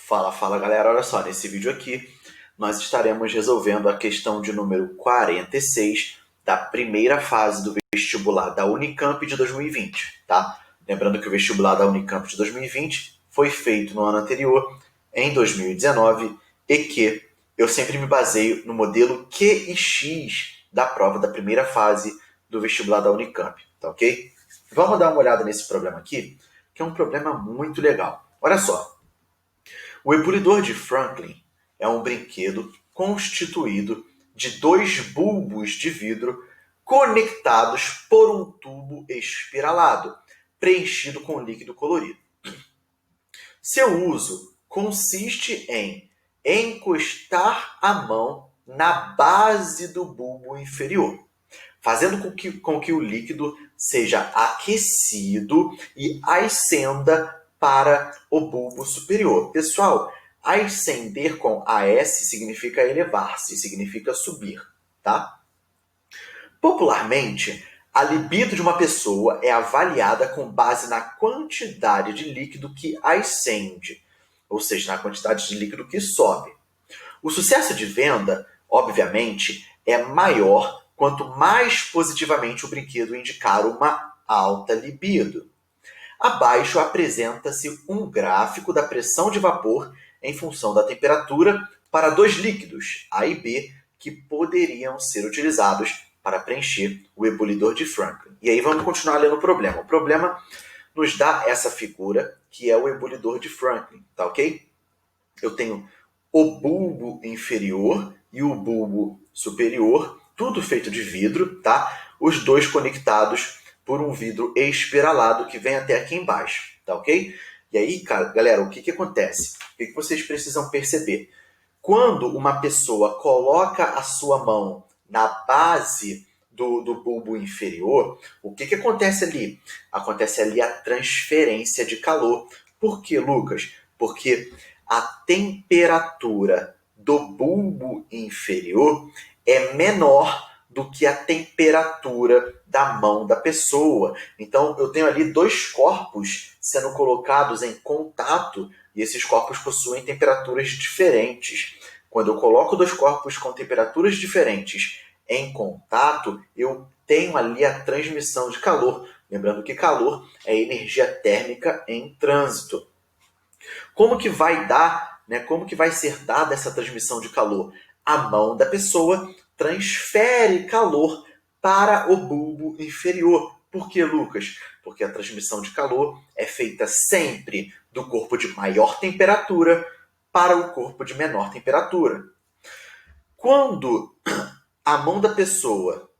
Fala galera, olha só, nesse vídeo aqui nós estaremos resolvendo a questão de número 46 da primeira fase do vestibular da Unicamp de 2020, tá? Lembrando que o vestibular da Unicamp de 2020 foi feito no ano anterior, em 2019, e que eu sempre me baseio no modelo Q e X da prova da primeira fase do vestibular da Unicamp, tá ok? Vamos dar uma olhada nesse problema aqui, que é um problema muito legal. Olha só. O ebulidor de Franklin é um brinquedo constituído de dois bulbos de vidro conectados por um tubo espiralado, preenchido com líquido colorido. Seu uso consiste em encostar a mão na base do bulbo inferior, fazendo com que o líquido seja aquecido e ascenda para o bulbo superior. Pessoal, ascender com AS significa elevar-se, significa subir, tá? Popularmente, a libido de uma pessoa é avaliada com base na quantidade de líquido que ascende, ou seja, na quantidade de líquido que sobe. O sucesso de venda, obviamente, é maior quanto mais positivamente o brinquedo indicar uma alta libido. Abaixo apresenta-se um gráfico da pressão de vapor em função da temperatura para dois líquidos, A e B, que poderiam ser utilizados para preencher o ebulidor de Franklin. E aí vamos continuar lendo o problema. O problema nos dá essa figura, que é o ebulidor de Franklin, tá ok? Eu tenho o bulbo inferior e o bulbo superior, tudo feito de vidro, tá? Os dois conectados por um vidro espiralado que vem até aqui embaixo, tá ok? E aí, galera, o que acontece? O que vocês precisam perceber? Quando uma pessoa coloca a sua mão na base do bulbo inferior, o que acontece ali? Acontece ali a transferência de calor. Por quê, Lucas? Porque a temperatura do bulbo inferior é menor do que a temperatura da mão da pessoa. Então, eu tenho ali dois corpos sendo colocados em contato e esses corpos possuem temperaturas diferentes. Quando eu coloco dois corpos com temperaturas diferentes em contato, eu tenho ali a transmissão de calor. Lembrando que calor é energia térmica em trânsito. Como que vai dar, né? Como que vai ser dada essa transmissão de calor? A mão da pessoa transfere calor para o bulbo inferior. Por que, Lucas? Porque a transmissão de calor é feita sempre do corpo de maior temperatura para o corpo de menor temperatura. Quando a mão da pessoa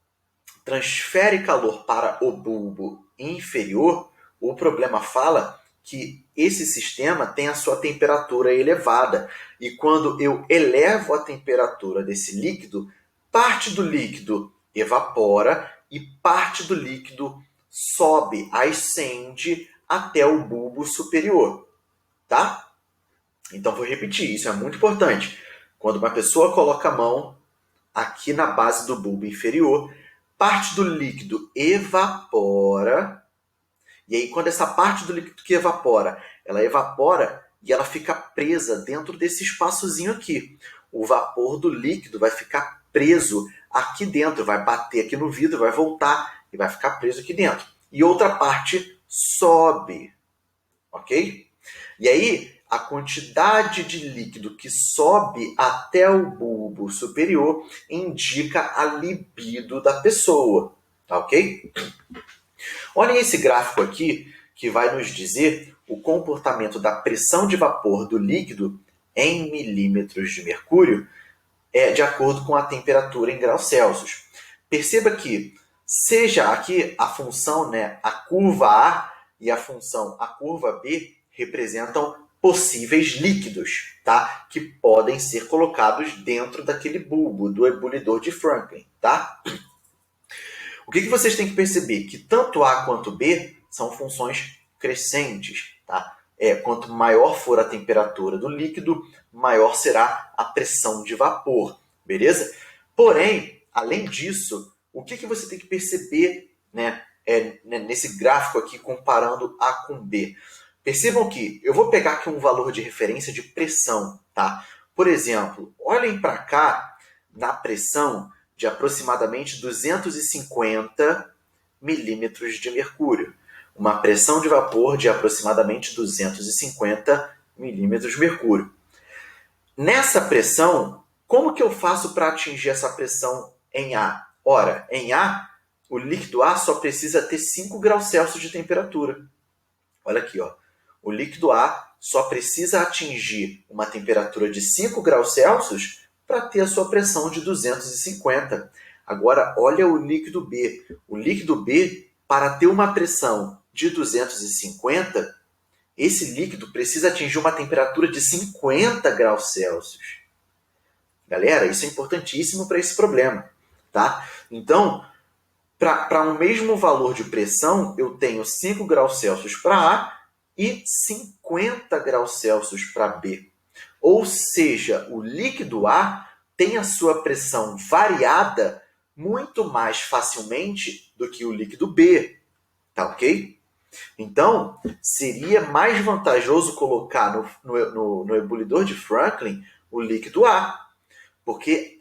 transfere calor para o bulbo inferior, o problema fala que esse sistema tem a sua temperatura elevada. E quando eu elevo a temperatura desse líquido, parte do líquido evapora e parte do líquido sobe, ascende até o bulbo superior, tá? Então vou repetir, isso é muito importante. Quando uma pessoa coloca a mão aqui na base do bulbo inferior, parte do líquido evapora. E aí, quando essa parte do líquido que evapora, ela evapora e ela fica presa dentro desse espaçozinho aqui. O vapor do líquido vai ficar preso aqui dentro, vai bater aqui no vidro, vai voltar e vai ficar preso aqui dentro. E outra parte sobe, ok? E aí, a quantidade de líquido que sobe até o bulbo superior indica a libido da pessoa, tá ok? Olhem esse gráfico aqui, que vai nos dizer o comportamento da pressão de vapor do líquido em milímetros de mercúrio de acordo com a temperatura em graus Celsius. Perceba que, seja aqui a função, né, a curva A e a função, a curva B, representam possíveis líquidos, tá? Que podem ser colocados dentro daquele bulbo, do ebulidor de Franklin, tá? O que vocês têm que perceber? Que tanto A quanto B são funções crescentes, tá? Quanto maior for a temperatura do líquido, maior será a pressão de vapor, beleza? Porém, além disso, o que você tem que perceber, né, nesse gráfico aqui comparando A com B? percebam que eu vou pegar aqui um valor de referência de pressão, tá? Por exemplo, olhem para cá na pressão de aproximadamente 250 milímetros de mercúrio. Uma pressão de vapor de aproximadamente 250 milímetros de mercúrio. Nessa pressão, como que eu faço para atingir essa pressão em A? Ora, em A, o líquido A só precisa ter 5 graus Celsius de temperatura. Olha aqui, ó. O líquido A só precisa atingir uma temperatura de 5 graus Celsius para ter a sua pressão de 250. Agora, olha o líquido B. O líquido B, para ter uma pressão de 250, esse líquido precisa atingir uma temperatura de 50 graus Celsius. Galera, isso é importantíssimo para esse problema, tá? Então, para um mesmo valor de pressão, eu tenho 5 graus Celsius para A e 50 graus Celsius para B. Ou seja, o líquido A tem a sua pressão variada muito mais facilmente do que o líquido B, tá ok? Então, seria mais vantajoso colocar no ebulidor de Franklin o líquido A, porque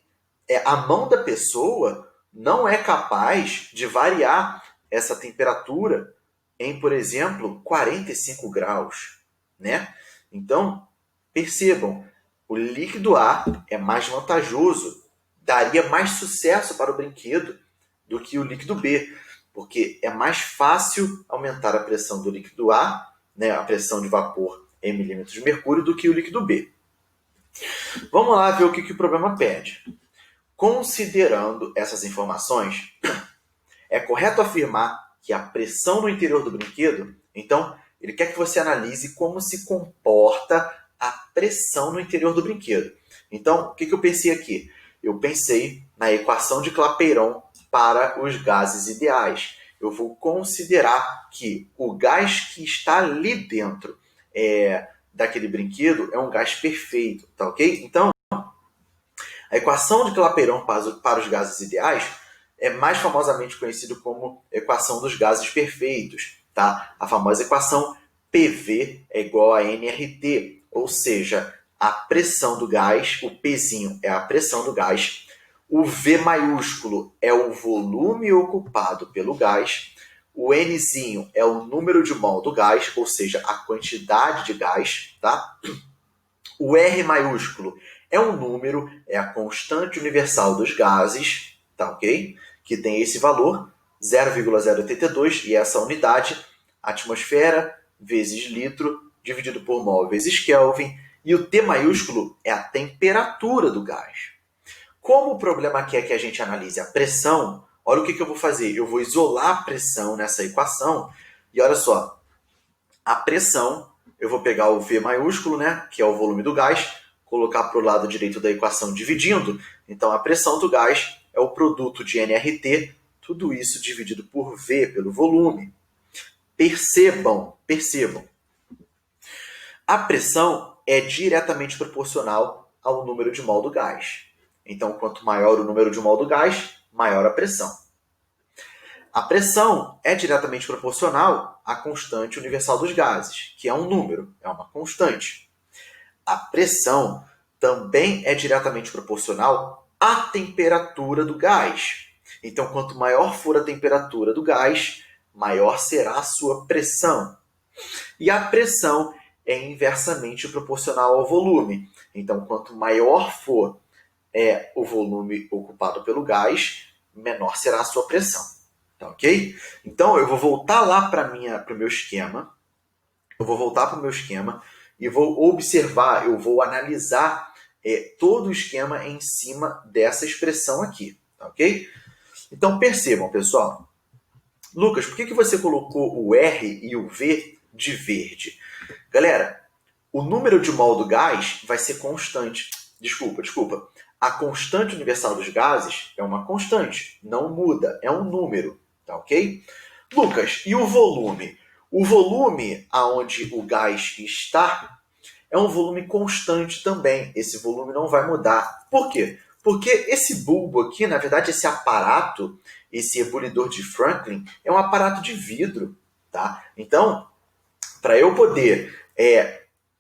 a mão da pessoa não é capaz de variar essa temperatura em, por exemplo, 45 graus, né? Então, percebam, o líquido A é mais vantajoso, daria mais sucesso para o brinquedo do que o líquido B, porque é mais fácil aumentar a pressão do líquido A, né, a pressão de vapor em milímetros de mercúrio, do que o líquido B. Vamos lá ver o que o problema pede. Considerando essas informações, é correto afirmar que a pressão no interior do brinquedo, então, ele quer que você analise como se comporta a pressão no interior do brinquedo. Então, o que eu pensei aqui? Eu pensei na equação de Clapeyron para os gases ideais. Eu vou considerar que o gás que está ali dentro daquele brinquedo é um gás perfeito, tá ok? Então, a equação de Clapeyron para os gases ideais é mais famosamente conhecido como equação dos gases perfeitos, tá? A famosa equação PV é igual a nRT, ou seja, a pressão do gás, o Pzinho é a pressão do gás, o V maiúsculo é o volume ocupado pelo gás, o Nzinho é o número de mol do gás, ou seja, a quantidade de gás, tá? O R maiúsculo é um número, é a constante universal dos gases, tá ok? Que tem esse valor, 0,082, e essa unidade, atmosfera vezes litro, dividido por mol vezes Kelvin, e o T maiúsculo é a temperatura do gás. Como o problema quer que a gente analise a pressão, olha o que eu vou fazer. Eu vou isolar a pressão nessa equação, e olha só, a pressão, eu vou pegar o V maiúsculo, né, que é o volume do gás, colocar para o lado direito da equação dividindo. Então, a pressão do gás é o produto de nRT, tudo isso dividido por V, pelo volume. Percebam. A pressão é diretamente proporcional ao número de mol do gás. Então, quanto maior o número de mol do gás, maior a pressão. A pressão é diretamente proporcional à constante universal dos gases, que é um número, é uma constante. A pressão também é diretamente proporcional à temperatura do gás. Então, quanto maior for a temperatura do gás, maior será a sua pressão. E a pressão é inversamente proporcional ao volume. Então, quanto maior for o volume ocupado pelo gás, menor será a sua pressão. Tá ok? Então, eu vou voltar lá para o meu esquema. E vou observar, eu vou analisar todo o esquema em cima dessa expressão aqui. Tá ok? Então, percebam, pessoal. Lucas, por que você colocou o R e o V de verde? Galera, o número de mol do gás vai ser constante. Desculpa. A constante universal dos gases é uma constante, não muda, é um número, tá ok? Lucas, e o volume? O volume aonde o gás está é um volume constante também. Esse volume não vai mudar. Por quê? Porque esse bulbo aqui, na verdade, esse aparato, esse ebulidor de Franklin, é um aparato de vidro, tá? Então, para eu poder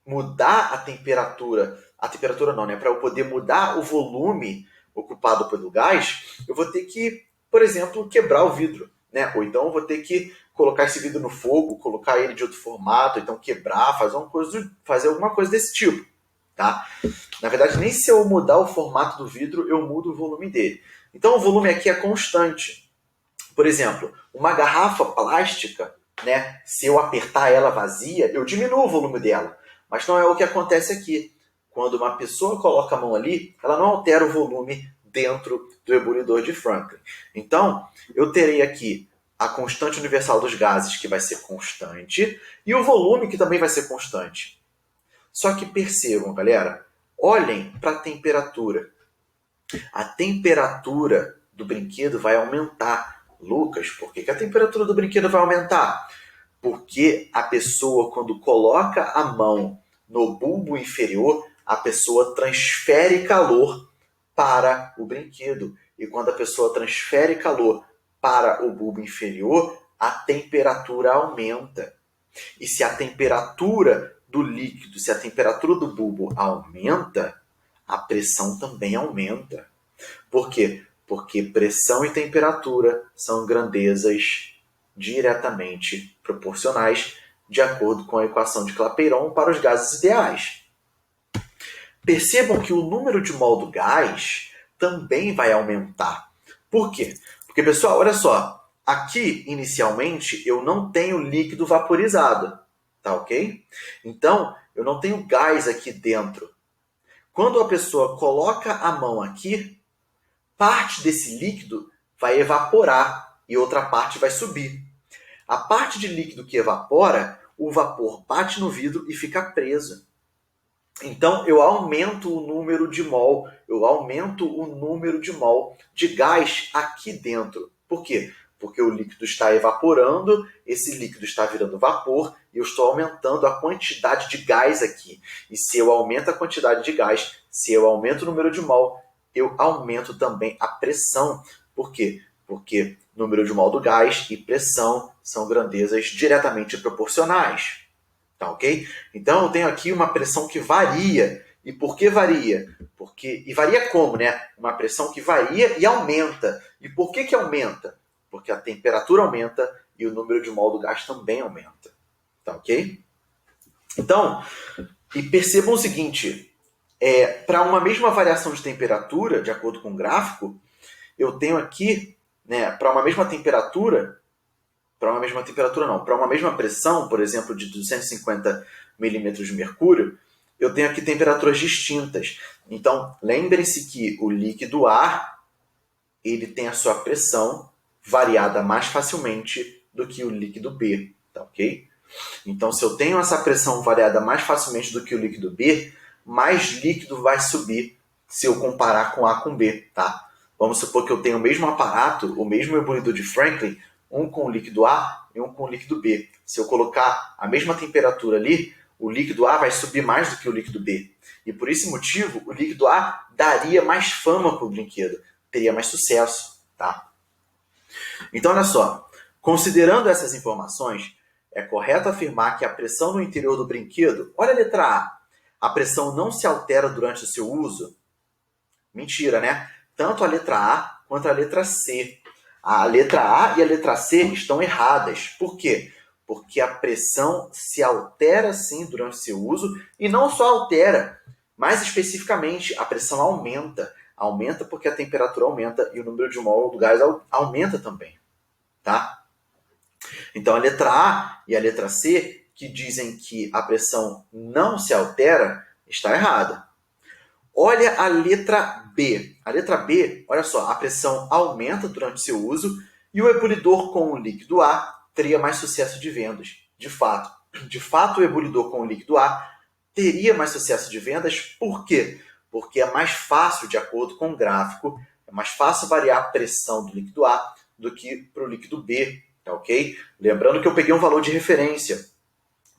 mudar a temperatura não, né? Para eu poder mudar o volume ocupado pelo gás, eu vou ter que, por exemplo, quebrar o vidro, né? Ou então eu vou ter que colocar esse vidro no fogo, colocar ele de outro formato, então quebrar, fazer alguma coisa desse tipo, tá? Na verdade, nem se eu mudar o formato do vidro, eu mudo o volume dele. Então o volume aqui é constante. Por exemplo, uma garrafa plástica, né? Se eu apertar ela vazia, eu diminuo o volume dela. Mas não é o que acontece aqui. Quando uma pessoa coloca a mão ali, ela não altera o volume dentro do ebulidor de Franklin. Então, eu terei aqui a constante universal dos gases, que vai ser constante, e o volume, que também vai ser constante. Só que percebam, galera, olhem para a temperatura. A temperatura do brinquedo vai aumentar. Lucas, por que a temperatura do brinquedo vai aumentar? Porque a pessoa, quando coloca a mão no bulbo inferior, a pessoa transfere calor para o brinquedo. E quando a pessoa transfere calor para o bulbo inferior, a temperatura aumenta. E se a temperatura do líquido, se a temperatura do bulbo aumenta, a pressão também aumenta. Por quê? Porque pressão e temperatura são grandezas diretamente proporcionais, de acordo com a equação de Clapeyron para os gases ideais. Percebam que o número de mol do gás também vai aumentar. Por quê? Porque, pessoal, olha só, aqui, inicialmente, eu não tenho líquido vaporizado, tá ok? Então, eu não tenho gás aqui dentro. Quando a pessoa coloca a mão aqui, parte desse líquido vai evaporar e outra parte vai subir. A parte de líquido que evapora, o vapor bate no vidro e fica preso. Então, eu aumento o número de mol, de gás aqui dentro. Por quê? Porque o líquido está evaporando, esse líquido está virando vapor e eu estou aumentando a quantidade de gás aqui. E se eu aumento a quantidade de gás, se eu aumento o número de mol, eu aumento também a pressão. Por quê? Porque número de mol do gás e pressão são grandezas diretamente proporcionais. Tá ok? Então eu tenho aqui uma pressão que varia. E por que varia? E varia como, né? Uma pressão que varia e aumenta. E por que aumenta? Porque a temperatura aumenta e o número de mol do gás também aumenta. Tá ok? Então, e percebam o seguinte, para uma mesma variação de temperatura, de acordo com o gráfico, eu tenho aqui, né, para uma mesma pressão, por exemplo, de 250 milímetros de mercúrio, eu tenho aqui temperaturas distintas. Então, lembrem-se que o líquido A ele tem a sua pressão variada mais facilmente do que o líquido B, tá ok? Então, se eu tenho essa pressão variada mais facilmente do que o líquido B, mais líquido vai subir se eu comparar com A com B, tá? Vamos supor que eu tenho o mesmo aparato, o mesmo ebulidor de Franklin, um com o líquido A e um com o líquido B. Se eu colocar a mesma temperatura ali, o líquido A vai subir mais do que o líquido B. E por esse motivo, o líquido A daria mais fama para o brinquedo, teria mais sucesso, tá? Então, olha só, considerando essas informações, é correto afirmar que a pressão no interior do brinquedo, olha a letra A pressão não se altera durante o seu uso? Mentira, né? Tanto a letra A quanto a letra C. A letra A e a letra C estão erradas. Por quê? Porque a pressão se altera sim durante o seu uso e não só altera, mais especificamente, a pressão aumenta. Aumenta porque a temperatura aumenta e o número de mol do gás aumenta também. Tá? Então, a letra A e a letra C, que dizem que a pressão não se altera, está errada. Olha a letra B. A letra B, olha só, a pressão aumenta durante seu uso e o ebulidor com o líquido A teria mais sucesso de vendas. De fato, o ebulidor com o líquido A teria mais sucesso de vendas. Por quê? Porque é mais fácil, de acordo com o gráfico, é mais fácil variar a pressão do líquido A do que para o líquido B. Tá ok? Lembrando que eu peguei um valor de referência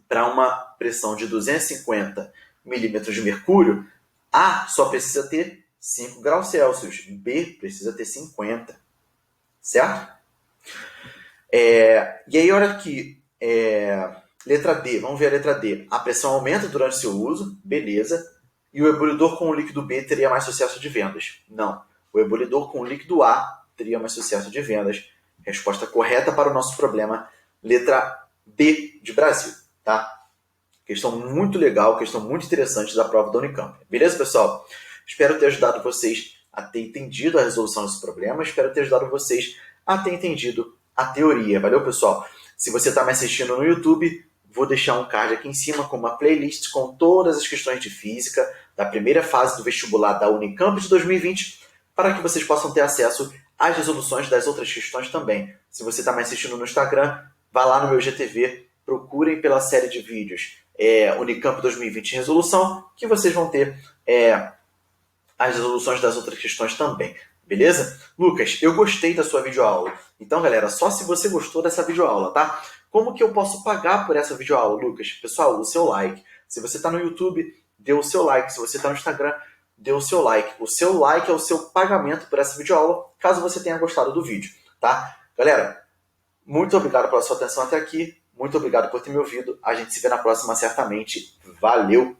para uma pressão de 250 milímetros de mercúrio, A só precisa ter 5 graus Celsius, B precisa ter 50, certo? E aí, olha aqui, Letra D, vamos ver a letra D. A pressão aumenta durante seu uso, beleza. E o ebulidor com o líquido B teria mais sucesso de vendas. Não. O ebulidor com o líquido A teria mais sucesso de vendas. Resposta correta para o nosso problema, letra B de Brasil, tá? Questão muito legal, questão muito interessante da prova da Unicamp. Beleza, pessoal? Espero ter ajudado vocês a ter entendido a resolução desse problema. Espero ter ajudado vocês a ter entendido a teoria. Valeu, pessoal? Se você está me assistindo no YouTube, vou deixar um card aqui em cima com uma playlist com todas as questões de física da primeira fase do vestibular da Unicamp de 2020, para que vocês possam ter acesso às resoluções das outras questões também. Se você está me assistindo no Instagram, vá lá no meu GTV, procurem pela série de vídeos Unicamp 2020 resolução, que vocês vão ter as resoluções das outras questões também. Beleza? Lucas, eu gostei da sua videoaula. Então, galera, só se você gostou dessa videoaula, tá? Como que eu posso pagar por essa videoaula, Lucas? Pessoal, o seu like. Se você está no YouTube, dê o seu like. Se você está no Instagram, dê o seu like. O seu like é o seu pagamento por essa videoaula, caso você tenha gostado do vídeo, tá? Galera, muito obrigado pela sua atenção até aqui. Muito obrigado por ter me ouvido. A gente se vê na próxima, certamente. Valeu!